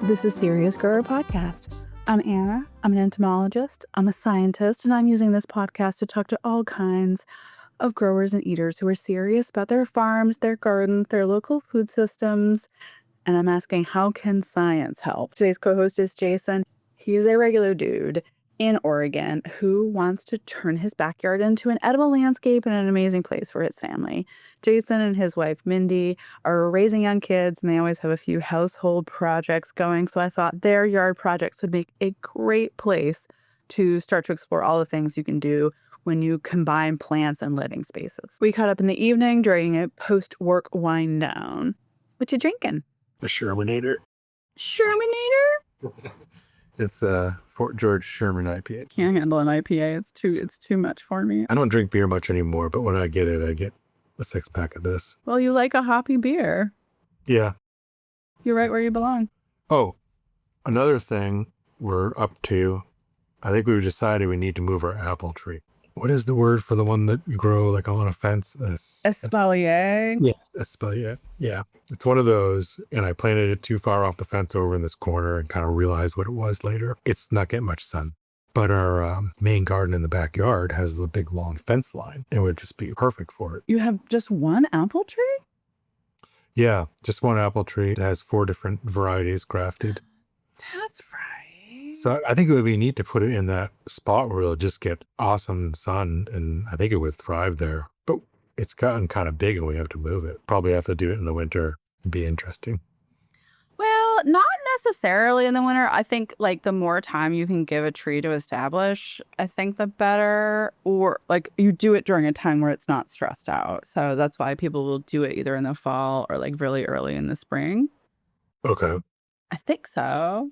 This is Serious Grower Podcast. I'm Anna. I'm an entomologist. I'm a scientist, and I'm using this podcast to talk to all kinds of growers and eaters who are serious about their farms, their gardens, their local food systems. And I'm asking, how can science help? Today's co-host is Jason. He's a regular dude in Oregon who wants to turn his backyard into an edible landscape and an amazing place for his family. Jason and his wife, Mindy, are raising young kids, and they always have a few household projects going. So I thought their yard projects would make a great place to start to explore all the things you can do when you combine plants and living spaces. We caught up in the evening during a post-work wind down. What you drinking? The Shermanator. Shermanator? It's a Fort George Sherman IPA. Can't handle an IPA. It's too much for me. I don't drink beer much anymore, but when I get it, I get a 6-pack of this. Well, you like a hoppy beer. Yeah. You're right where you belong. Oh, another thing we're up to, I think we've decided we need to move our apple tree. What is the word for the one that you grow like on a fence? Espalier. Yes, espalier. Yeah. It's one of those, and I planted it too far off the fence over in this corner and kind of realized what it was later. It's not getting much sun. But our main garden in the backyard has the big long fence line. It would just be perfect for it. You have just one apple tree? Yeah, just one apple tree. It has 4 different varieties grafted. That's right. So I think it would be neat to put it in that spot where it'll just get awesome sun, and I think it would thrive there. But it's gotten kind of big and we have to move it. Probably have to do it in the winter. It'd be interesting. Well, not necessarily in the winter. I think like the more time you can give a tree to establish, I think the better. Or like you do it during a time where it's not stressed out. So that's why people will do it either in the fall or like really early in the spring. Okay. I think so.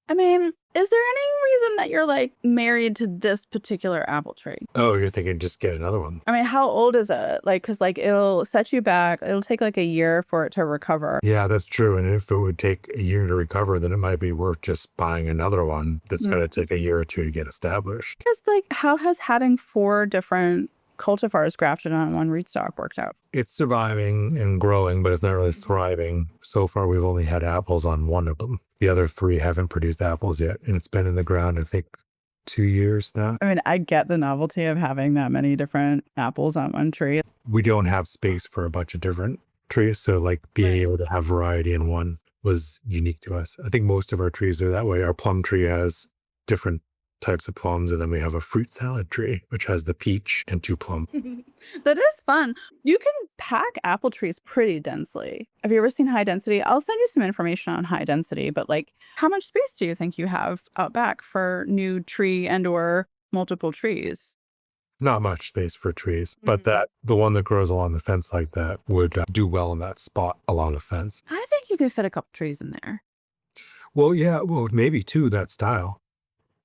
I mean, is there any reason that you're like married to this particular apple tree? Oh, you're thinking just get another one. I mean, how old is it? Like, because like it'll set you back. It'll take like a year for it to recover. Yeah, that's true. And if it would take a year to recover, then it might be worth just buying another one that's going to take a year or 2 to get established. Because like, how has having 4 different cultivars grafted on one rootstock worked out? It's surviving and growing, but it's not really thriving. So far, we've only had apples on one of them. The other 3 haven't produced apples yet. And it's been in the ground, I think, 2 years now. I mean, I get the novelty of having that many different apples on one tree. We don't have space for a bunch of different trees. So like being able to have variety in one was unique to us. I think most of our trees are that way. Our plum tree has different types of plums, and then we have a fruit salad tree which has the peach and 2 plum. That is fun. You can pack apple trees pretty densely. Have you ever seen high density? I'll send you some information on high density, but like how much space do you think you have out back for new tree and or multiple trees? Not much space for trees, but the one that grows along the fence like that would do well in that spot along the fence. I think you could fit a couple trees in there. Well, yeah, well, maybe 2 that style.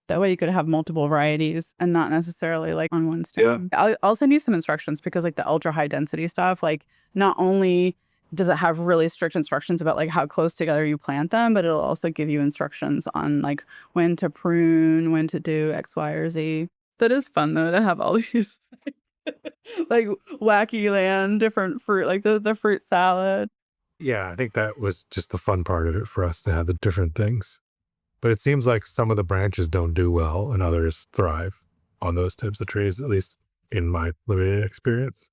That way you could have multiple varieties and not necessarily like on one stem. Yeah. I'll send you some instructions because like the ultra high density stuff, like not only does it have really strict instructions about like how close together you plant them, but it'll also give you instructions on like when to prune, when to do X, Y, or Z. That is fun though to have all these like wacky land, different fruit, like the fruit salad. Yeah, I think that was just the fun part of it for us to have the different things. But it seems like some of the branches don't do well and others thrive on those types of trees, at least in my limited experience.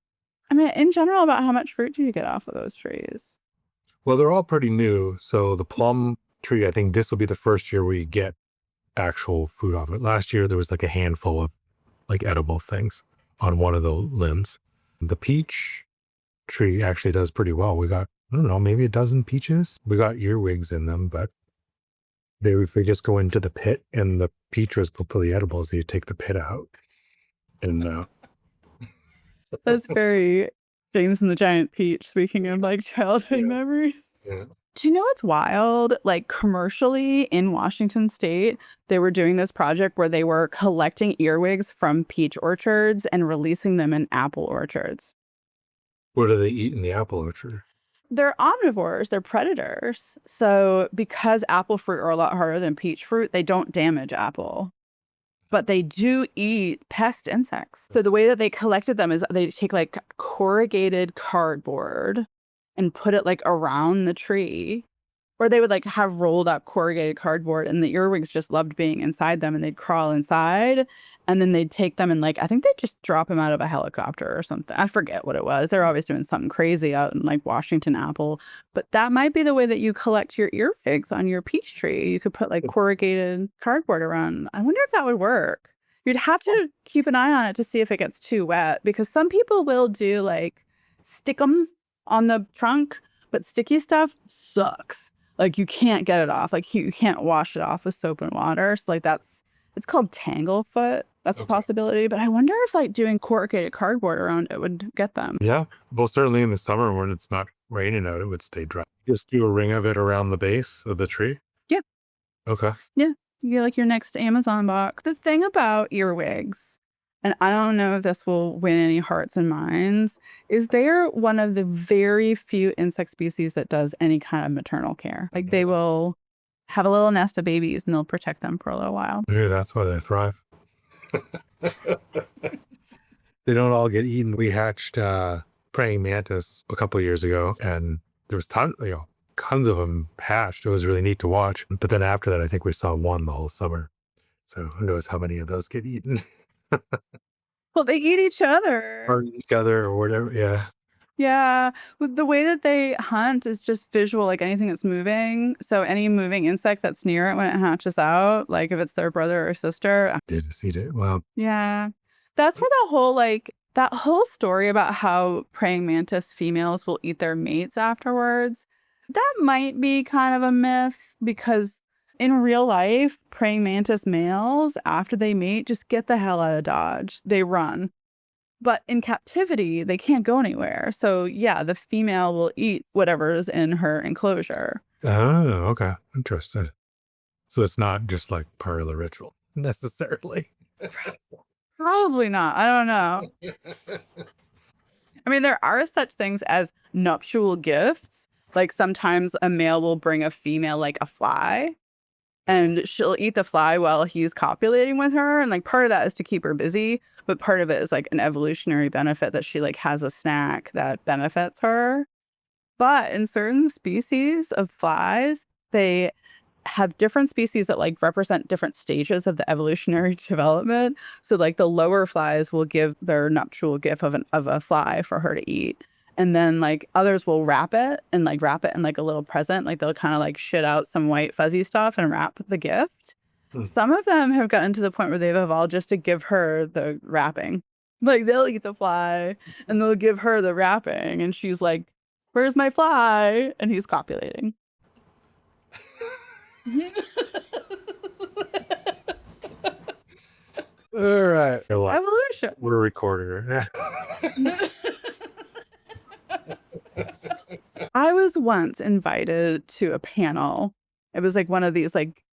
I mean, in general, about how much fruit do you get off of those trees? Well, they're all pretty new. So the plum tree, I think this will be the first year we get actual fruit off it. Last year, there was like a handful of like edible things on one of the limbs. The peach tree actually does pretty well. We got, I don't know, maybe a dozen peaches. We got earwigs in them, but if we just go into the pit and the peach was completely edible, so you take the pit out. And that's very James and the Giant Peach, speaking of like childhood memories. Yeah. Do you know what's wild? Like commercially in Washington State, they were doing this project where they were collecting earwigs from peach orchards and releasing them in apple orchards. What do they eat in the apple orchard? They're omnivores, they're predators. So because apple fruit are a lot harder than peach fruit, they don't damage apple. But they do eat pest insects. So the way that they collected them is they take like corrugated cardboard and put it like around the tree Or they would like have rolled up corrugated cardboard and the earwigs just loved being inside them and they'd crawl inside and then they'd take them and like, I think they'd just drop them out of a helicopter or something. I forget what it was. They're always doing something crazy out in like Washington Apple. But that might be the way that you collect your earwigs on your peach tree. You could put like corrugated cardboard around. I wonder if that would work. You'd have to keep an eye on it to see if it gets too wet because some people will do like stick them on the trunk, but sticky stuff sucks. Like you can't get it off. Like you can't wash it off with soap and water. So like it's called tanglefoot. That's a possibility. But I wonder if like doing corrugated cardboard around it would get them. Yeah. Well, certainly in the summer when it's not raining out, it would stay dry. Just do a ring of it around the base of the tree? Yeah. Okay. Yeah. You get like your next Amazon box. The thing about earwigs, and I don't know if this will win any hearts and minds, is they're one of the very few insect species that does any kind of maternal care. Like they will have a little nest of babies and they'll protect them for a little while. Maybe that's why they thrive. They don't all get eaten. We hatched praying mantis a couple of years ago and there was tons of them hatched. It was really neat to watch. But then after that, I think we saw one the whole summer. So who knows how many of those get eaten. Well, they eat each other. Or each other or whatever. Yeah. Yeah. The way that they hunt is just visual, like anything that's moving. So any moving insect that's near it when it hatches out, like if it's their brother or sister. Did just eat it. Wow. Yeah. That's where that whole story about how praying mantis females will eat their mates afterwards, that might be kind of a myth because in real life, praying mantis males, after they mate, just get the hell out of Dodge. They run. But in captivity, they can't go anywhere. So yeah, the female will eat whatever's in her enclosure. Oh, okay. Interesting. So it's not just like part of the ritual necessarily. Probably not. I don't know. I mean, there are such things as nuptial gifts. Like sometimes a male will bring a female like a fly and she'll eat the fly while he's copulating with her. And like part of that is to keep her busy, but part of it is like an evolutionary benefit that she like has a snack that benefits her. But in certain species of flies, they have different species that like represent different stages of the evolutionary development. So like the lower flies will give their nuptial gift of a fly for her to eat. And then like others will wrap it in like a little present. Like they'll kind of like shit out some white fuzzy stuff and wrap the gift. Some of them have gotten to the point where they've evolved just to give her the wrapping. Like they'll eat the fly and they'll give her the wrapping. And she's like, "Where's my fly?" And he's copulating. All right. Evolution. We're recording her. I was once invited to a panel. It was like one of these like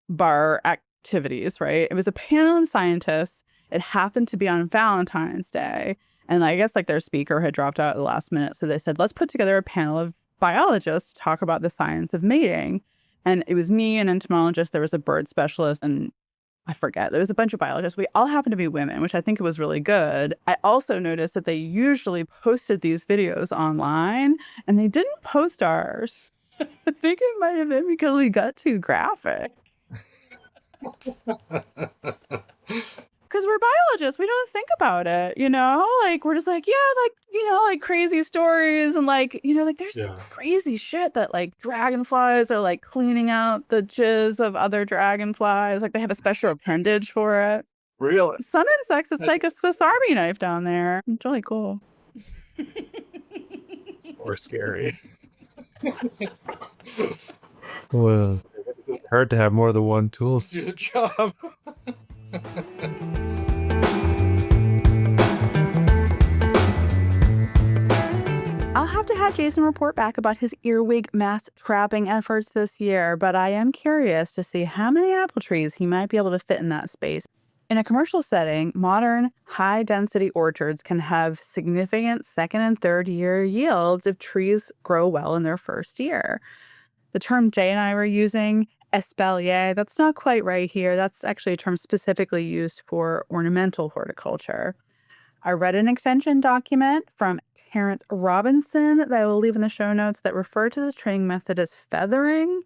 bar activities, right? It was a panel of scientists. It happened to be on Valentine's Day. And I guess like their speaker had dropped out at the last minute. So they said, let's put together a panel of biologists to talk about the science of mating. And it was me, an entomologist, there was a bird specialist, and I forget, there was a bunch of biologists. We all happened to be women, which I think was really good. I also noticed that they usually posted these videos online and they didn't post ours. I think it might have been because we got too graphic. Because we're biologists, we don't think about it, you know? Like, we're just like, yeah, like, you know, like crazy stories and like, you know, like there's some crazy shit that like dragonflies are like cleaning out the jizz of other dragonflies. Like they have a special appendage for it. Really? Some insects, it's like a Swiss Army knife down there. It's really cool. Or scary. Well, it's hard to have more than one tool to do the job. I'll have to have Jason report back about his earwig mass trapping efforts this year, but I am curious to see how many apple trees he might be able to fit in that space. In a commercial setting, modern, high-density orchards can have significant second and third year yields if trees grow well in their first year. The term Jay and I were using, espalier, that's not quite right here. That's actually a term specifically used for ornamental horticulture. I read an extension document from Terrence Robinson that I will leave in the show notes that referred to this training method as feathering.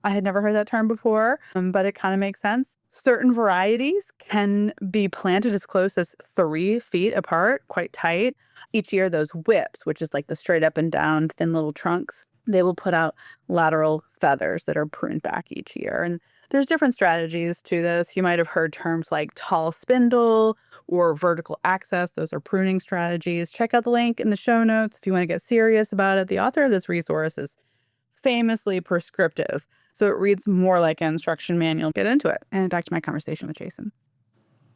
I had never heard that term before, but it kind of makes sense. Certain varieties can be planted as close as 3 feet apart, quite tight. Each year, those whips, which is like the straight up and down thin little trunks, they will put out lateral feathers that are pruned back each year. And there's different strategies to this. You might have heard terms like tall spindle or vertical access. Those are pruning strategies. Check out the link in the show notes if you want to get serious about it. The author of this resource is famously prescriptive, so it reads more like an instruction manual. Get into it. And back to my conversation with Jason.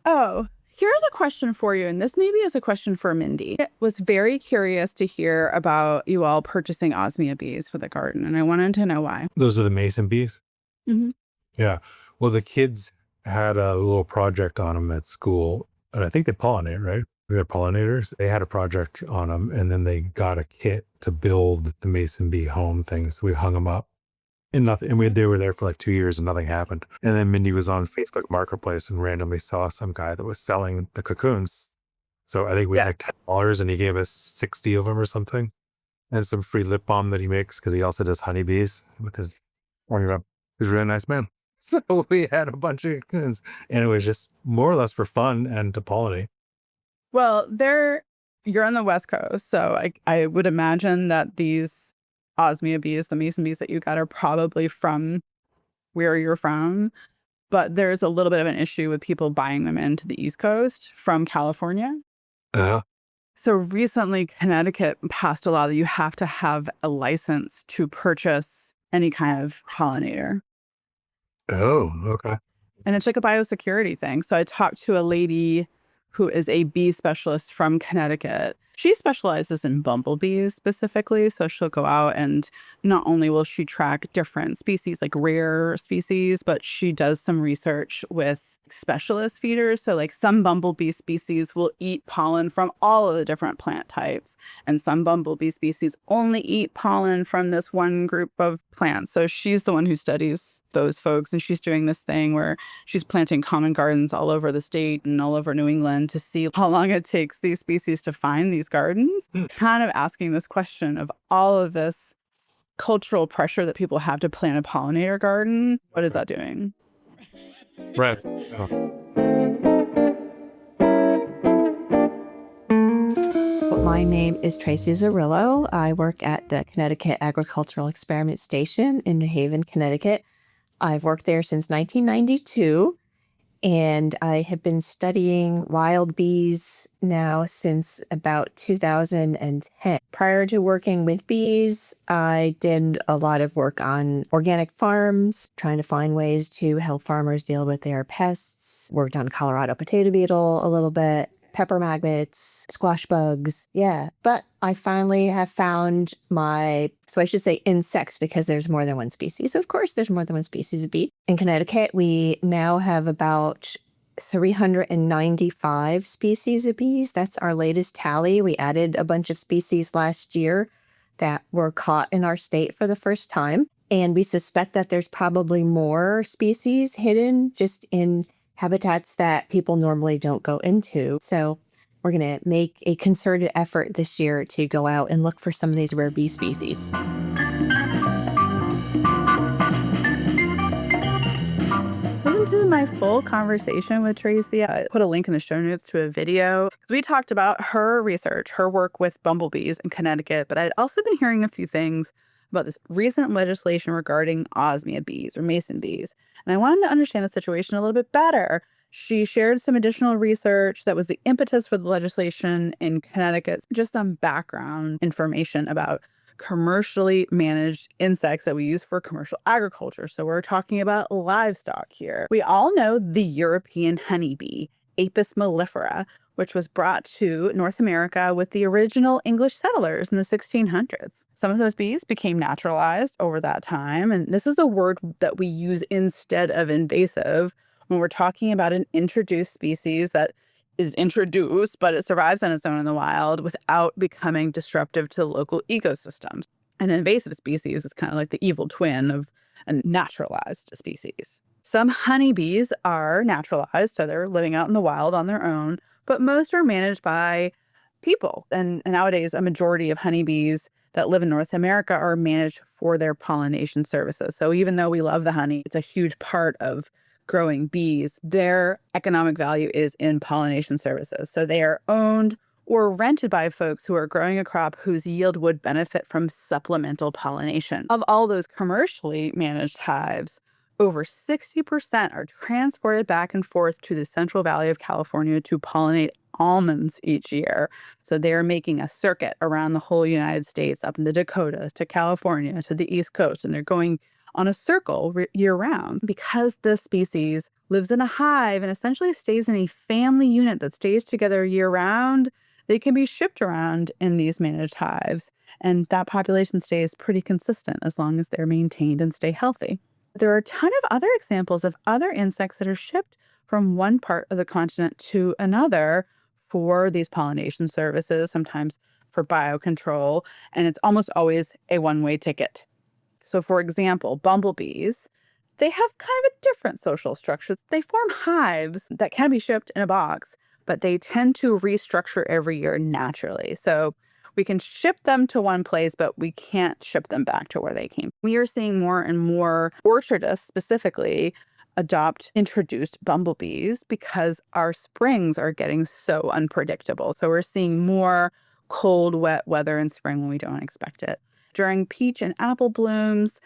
Oh, here's a question for you, and this maybe is a question for Mindy. I was very curious to hear about you all purchasing osmia bees for the garden, and I wanted to know why. Those are the mason bees? Mhm. Yeah. Well, the kids had a little project on them at school, and I think they pollinate, right? They're pollinators. They had a project on them, and then they got a kit to build the mason bee home thing. So we hung them up. And nothing, and they were there for like 2 years and nothing happened. And then Mindy was on Facebook Marketplace and randomly saw some guy that was selling the cocoons. So I think we had like $10 and he gave us 60 of them or something. And some free lip balm that he makes because he also does honeybees with his warming up. He's a really nice man. So we had a bunch of cocoons and it was just more or less for fun and to pollinate. Well, you're on the West Coast, so I would imagine that these osmia bees, the mason bees that you got, are probably from where you're from. But there's a little bit of an issue with people buying them into the East Coast from California. Yeah. So recently, Connecticut passed a law that you have to have a license to purchase any kind of pollinator. Oh, okay. And it's like a biosecurity thing. So I talked to a lady who is a bee specialist from Connecticut. She specializes in bumblebees specifically. So she'll go out and not only will she track different species, like rare species, but she does some research with specialist feeders. So like some bumblebee species will eat pollen from all of the different plant types. And some bumblebee species only eat pollen from this one group of plants. So she's the one who studies those folks. And she's doing this thing where she's planting common gardens all over the state and all over New England to see how long it takes these species to find these gardens. Kind of asking this question of all of this cultural pressure that people have to plant a pollinator garden. What is that doing? Right. Oh. My name is Tracy Zarillo. I work at the Connecticut Agricultural Experiment Station in New Haven, Connecticut. I've worked there since 1992, and I have been studying wild bees now since about 2010. Prior to working with bees, I did a lot of work on organic farms, trying to find ways to help farmers deal with their pests. Worked on Colorado potato beetle a little bit, pepper maggots, squash bugs. Yeah. But I finally have found so I should say insects because there's more than one species. Of course, there's more than one species of bee. In Connecticut, we now have about 395 species of bees. That's our latest tally. We added a bunch of species last year that were caught in our state for the first time. And we suspect that there's probably more species hidden just in habitats that people normally don't go into. So we're going to make a concerted effort this year to go out and look for some of these rare bee species. Listen to my full conversation with Tracy. I put a link in the show notes to a video. We talked about her research, her work with bumblebees in Connecticut, but I'd also been hearing a few things about this recent legislation regarding osmia bees or mason bees. And I wanted to understand the situation a little bit better. She shared some additional research that was the impetus for the legislation in Connecticut, just some background information about commercially managed insects that we use for commercial agriculture. So we're talking about livestock here. We all know the European honeybee, Apis mellifera, which was brought to North America with the original English settlers in the 1600s. Some of those bees became naturalized over that time, and this is the word that we use instead of invasive when we're talking about an introduced species that is introduced, but it survives on its own in the wild without becoming disruptive to local ecosystems. An invasive species is kind of like the evil twin of a naturalized species. Some honeybees are naturalized, so they're living out in the wild on their own, but most are managed by people. And nowadays, a majority of honeybees that live in North America are managed for their pollination services. So even though we love the honey, it's a huge part of growing bees. Their economic value is in pollination services. So they are owned or rented by folks who are growing a crop whose yield would benefit from supplemental pollination. Of all those commercially managed hives, over 60% are transported back and forth to the Central Valley of California to pollinate almonds each year. So they're making a circuit around the whole United States, up in the Dakotas, to California, to the East Coast, and they're going on a circle year round. Because this species lives in a hive and essentially stays in a family unit that stays together year round, they can be shipped around in these managed hives, and that population stays pretty consistent as long as they're maintained and stay healthy. There are a ton of other examples of other insects that are shipped from one part of the continent to another for these pollination services, sometimes for biocontrol, and it's almost always a one-way ticket. So, for example, bumblebees, they have kind of a different social structure. They form hives that can be shipped in a box, but they tend to restructure every year naturally. So we can ship them to one place, but we can't ship them back to where they came. We are seeing more and more orchardists specifically adopt introduced bumblebees because our springs are getting so unpredictable. So we're seeing more cold, wet weather in spring when we don't expect it. During peach and apple blooms,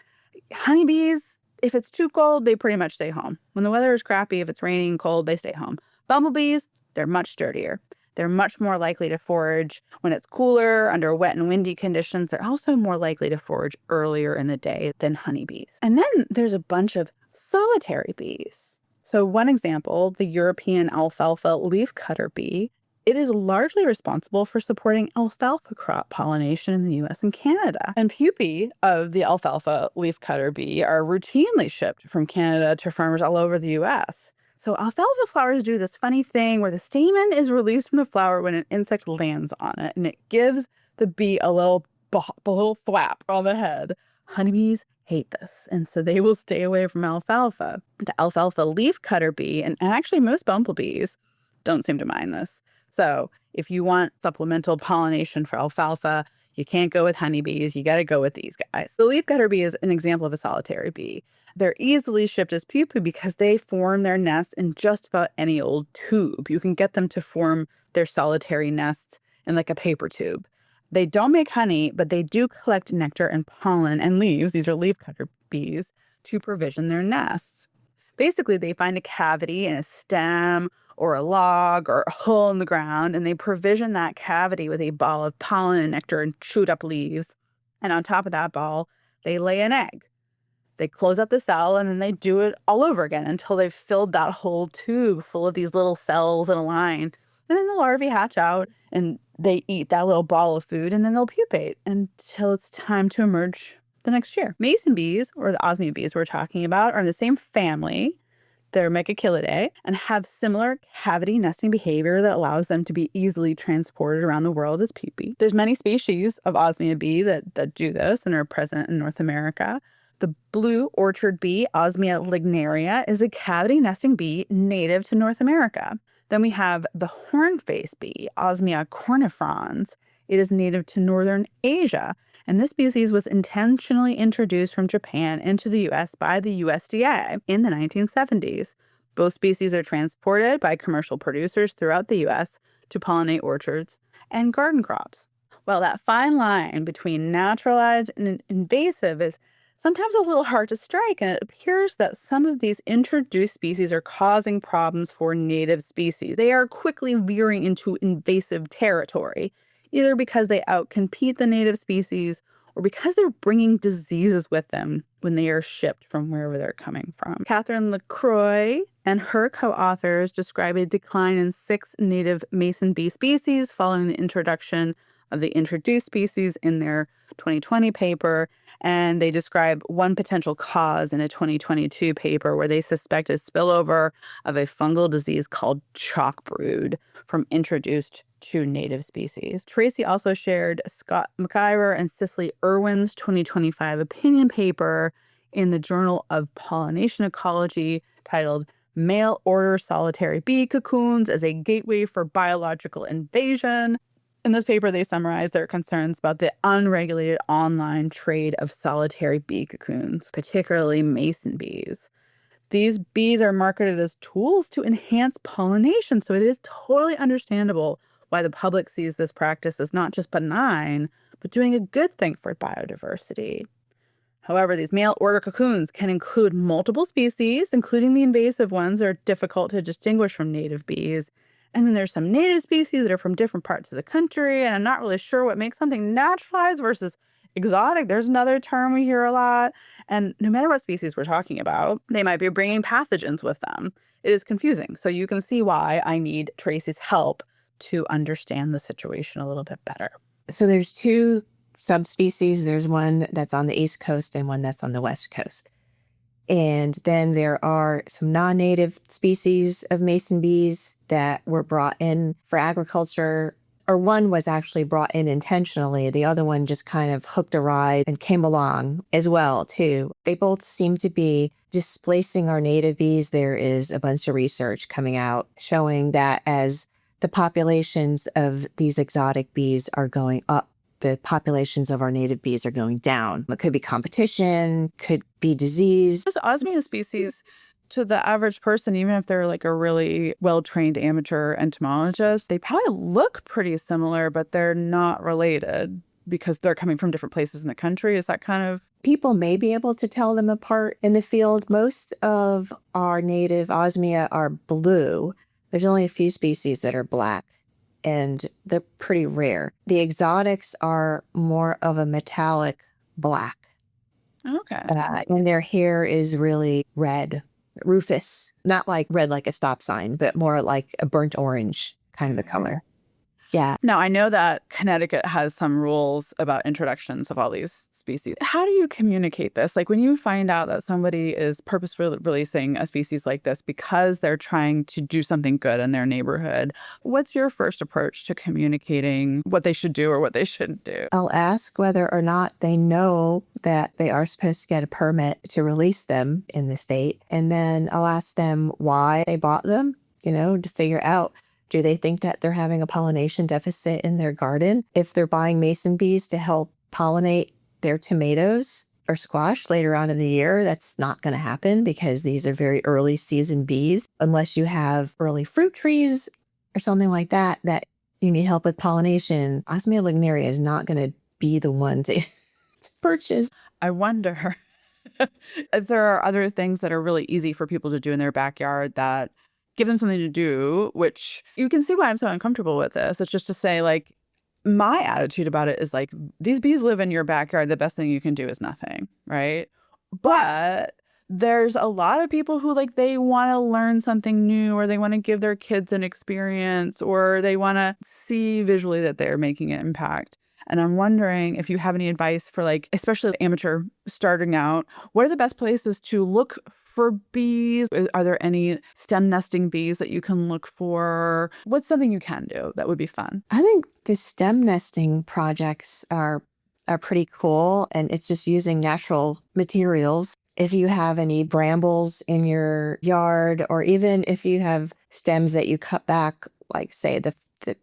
honeybees, if it's too cold, they pretty much stay home. When the weather is crappy, if it's raining and cold, they stay home. Bumblebees, they're much sturdier. They're much more likely to forage when it's cooler, under wet and windy conditions. They're also more likely to forage earlier in the day than honeybees. And then there's a bunch of solitary bees. So one example, the European alfalfa leafcutter bee, it is largely responsible for supporting alfalfa crop pollination in the US and Canada. And pupae of the alfalfa leafcutter bee are routinely shipped from Canada to farmers all over the US. So alfalfa flowers do this funny thing where the stamen is released from the flower when an insect lands on it, and it gives the bee a little thwap on the head. Honeybees hate this, and so they will stay away from alfalfa. The alfalfa leafcutter bee, and actually most bumblebees, don't seem to mind this. So if you want supplemental pollination for alfalfa, you can't go with honeybees. You got to go with these guys. The leafcutter bee is an example of a solitary bee. They're easily shipped as pupae because they form their nests in just about any old tube. You can get them to form their solitary nests in like a paper tube. They don't make honey, but they do collect nectar and pollen and leaves. These are leafcutter bees to provision their nests. Basically, they find a cavity in a stem or a log or a hole in the ground, and they provision that cavity with a ball of pollen and nectar and chewed up leaves. And on top of that ball, they lay an egg. They close up the cell, and then they do it all over again until they've filled that whole tube full of these little cells in a line. And then the larvae hatch out, and they eat that little ball of food, and then they'll pupate until it's time to emerge the next year. Mason bees, or the osmia bees we're talking about, are in the same family. They're Mecacillidae and have similar cavity nesting behavior that allows them to be easily transported around the world as pupae. There's many species of osmia bee that do this and are present in North America. The blue orchard bee, Osmia lignaria, is a cavity nesting bee native to North America. Then we have the horn-faced bee, Osmia cornifrons. It is native to northern Asia, and this species was intentionally introduced from Japan into the U.S. by the USDA in the 1970s. Both species are transported by commercial producers throughout the U.S. to pollinate orchards and garden crops. Well, that fine line between naturalized and invasive is sometimes a little hard to strike, and it appears that some of these introduced species are causing problems for native species. They are quickly veering into invasive territory, either because they outcompete the native species or because they're bringing diseases with them when they are shipped from wherever they're coming from. Catherine LaCroix and her co-authors describe a decline in 6 native mason bee species following the introduction of the introduced species in their 2020 paper, and they describe one potential cause in a 2022 paper where they suspect a spillover of a fungal disease called chalk brood from introduced to native species. Tracy also shared Scott McIver and Cicely Irwin's 2025 opinion paper in the Journal of Pollination Ecology titled Mail Order Solitary Bee Cocoons as a Gateway for Biological Invasion. In this paper, they summarize their concerns about the unregulated online trade of solitary bee cocoons, particularly mason bees. These bees are marketed as tools to enhance pollination, so it is totally understandable why the public sees this practice as not just benign, but doing a good thing for biodiversity. However, these mail order cocoons can include multiple species, including the invasive ones that are difficult to distinguish from native bees. And then there's some native species that are from different parts of the country, and I'm not really sure what makes something naturalized versus exotic. There's another term we hear a lot. And no matter what species we're talking about, they might be bringing pathogens with them. It is confusing. So you can see why I need Tracy's help to understand the situation a little bit better. So there's two subspecies. There's one that's on the East Coast and one that's on the West Coast. And then there are some non-native species of mason bees that were brought in for agriculture, or one was actually brought in intentionally. The other one just kind of hooked a ride and came along as well, too. They both seem to be displacing our native bees. There is a bunch of research coming out showing that as the populations of these exotic bees are going up, the populations of our native bees are going down. It could be competition, could be disease. Those osmia species, to the average person, even if they're like a really well-trained amateur entomologist, they probably look pretty similar, but they're not related because they're coming from different places in the country. Is that kind of... People may be able to tell them apart in the field. Most of our native osmia are blue. There's only a few species that are black, and they're pretty rare. The exotics are more of a metallic black. Okay. And their hair is really red, rufous, not like red like a stop sign, but more like a burnt orange kind of a color. Yeah. Now, I know that Connecticut has some rules about introductions of all these species. How do you communicate this? Like when you find out that somebody is purposefully releasing a species like this because they're trying to do something good in their neighborhood, what's your first approach to communicating what they should do or what they shouldn't do? I'll ask whether or not they know that they are supposed to get a permit to release them in the state. And then I'll ask them why they bought them, to figure out, do they think that they're having a pollination deficit in their garden? If they're buying mason bees to help pollinate their tomatoes or squash later on in the year, that's not going to happen because these are very early season bees. Unless you have early fruit trees or something like that, that you need help with pollination, Osmia lignaria is not going to be the one to purchase. I wonder if there are other things that are really easy for people to do in their backyard that give them something to do, which you can see why I'm so uncomfortable with this. It's just to say, like, my attitude about it is like, these bees live in your backyard. The best thing you can do is nothing, right? But there's a lot of people who like, they want to learn something new, or they want to give their kids an experience, or they want to see visually that they're making an impact. And I'm wondering if you have any advice for like, especially amateur starting out, what are the best places to look for bees? Are there any stem nesting bees that you can look for? What's something you can do that would be fun? I think the stem nesting projects are pretty cool, and it's just using natural materials. If you have any brambles in your yard, or even if you have stems that you cut back, like say the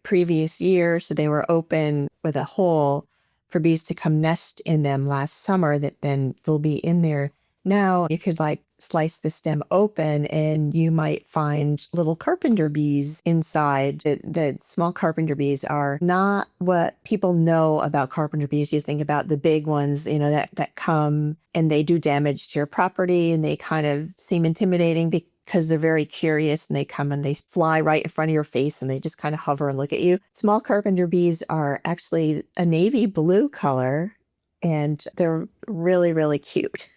previous year, so they were open with a hole for bees to come nest in them last summer, that then they'll be in there. Now you could like slice the stem open and you might find little carpenter bees inside. The small carpenter bees are not what people know about carpenter bees. You think about the big ones, that come and they do damage to your property, and they kind of seem intimidating because they're very curious, and they come and they fly right in front of your face and they just kind of hover and look at you. Small carpenter bees are actually a navy blue color, and they're really, really cute.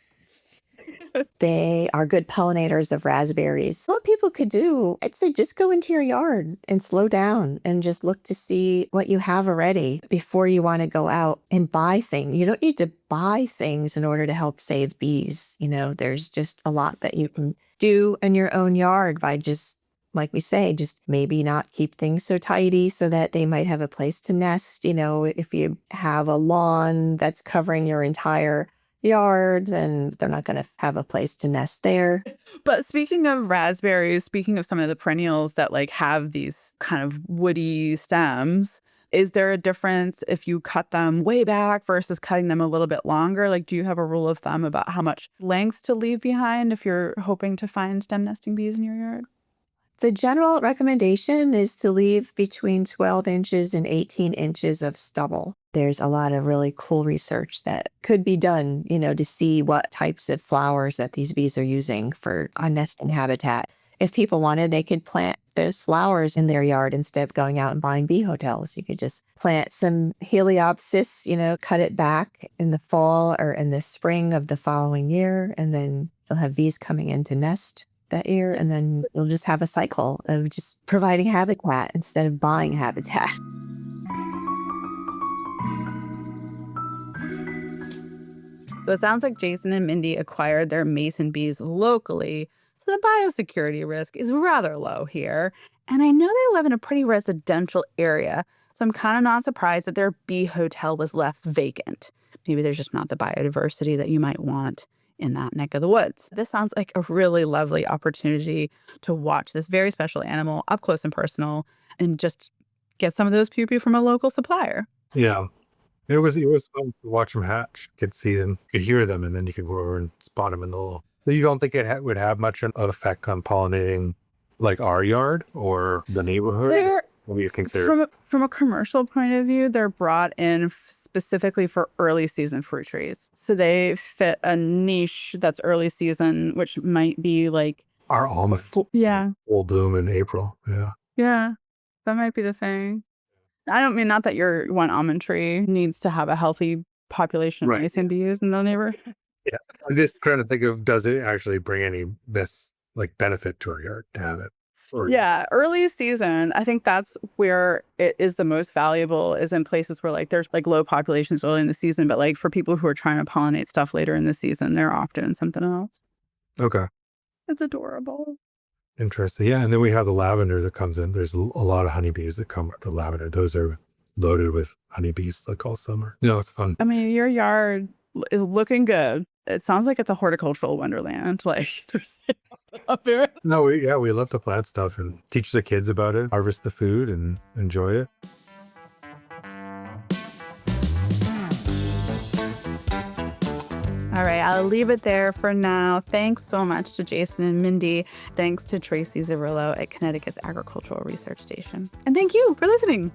They are good pollinators of raspberries. What people could do, I'd say just go into your yard and slow down and just look to see what you have already before you want to go out and buy things. You don't need to buy things in order to help save bees. There's just a lot that you can do in your own yard by just, like we say, just maybe not keep things so tidy so that they might have a place to nest. If you have a lawn that's covering your entire yard, then they're not going to have a place to nest there. But speaking of raspberries, speaking of some of the perennials that like have these kind of woody stems, is there a difference if you cut them way back versus cutting them a little bit longer? Like, do you have a rule of thumb about how much length to leave behind if you're hoping to find stem nesting bees in your yard? The general recommendation is to leave between 12 inches and 18 inches of stubble. There's a lot of really cool research that could be done, to see what types of flowers that these bees are using for a nesting habitat. If people wanted, they could plant those flowers in their yard instead of going out and buying bee hotels. You could just plant some heliopsis, cut it back in the fall or in the spring of the following year, and then you'll have bees coming in to nest that year, and then you'll just have a cycle of just providing habitat instead of buying habitat. So it sounds like Jason and Mindy acquired their mason bees locally, so the biosecurity risk is rather low here. And I know they live in a pretty residential area, so I'm kind of not surprised that their bee hotel was left vacant. Maybe there's just not the biodiversity that you might want in that neck of the woods. This sounds like a really lovely opportunity to watch this very special animal up close and personal and just get some of those pew-pew from a local supplier. Yeah. It was fun to watch them hatch. You could see them, you could hear them, and then you could go over and spot them in the little. So you don't think it would have much an effect on pollinating like our yard or the neighborhood? What do you think they're from a commercial point of view, they're brought in specifically for early season fruit trees. So they fit a niche that's early season, which might be like our almond? Yeah. Full bloom in April. Yeah. Yeah. That might be the thing. I don't mean not that your one almond tree needs to have a healthy population of mason bees in the neighborhood. Yeah. I'm just trying to think of, does it actually bring any benefit to our yard to have it? Yeah, early season, I think that's where it is the most valuable, is in places where like there's like low populations early in the season, but like for people who are trying to pollinate stuff later in the season, they're often in something else. Okay. It's adorable. Interesting. Yeah, and then we have the lavender that comes in. There's a lot of honeybees that come with the lavender. Those are loaded with honeybees like all summer. It's fun. I mean, your yard is looking good. It sounds like it's a horticultural wonderland. Like there's up here. No, we love to plant stuff and teach the kids about it, harvest the food and enjoy it. All right, I'll leave it there for now. Thanks so much to Jason and Mindy. Thanks to Tracy Zarillo at Connecticut's Agricultural Research Station. And thank you for listening.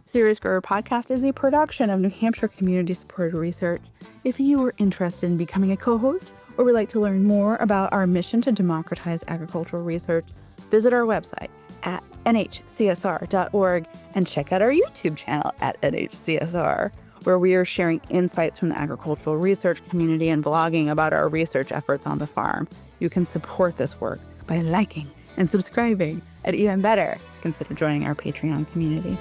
Serious Grower Podcast is a production of New Hampshire Community Supported Research. If you are interested in becoming a co-host or would like to learn more about our mission to democratize agricultural research, visit our website at nhcsr.org and check out our YouTube channel at NHCSR, where we are sharing insights from the agricultural research community and vlogging about our research efforts on the farm. You can support this work by liking and subscribing, and even better, consider joining our Patreon community.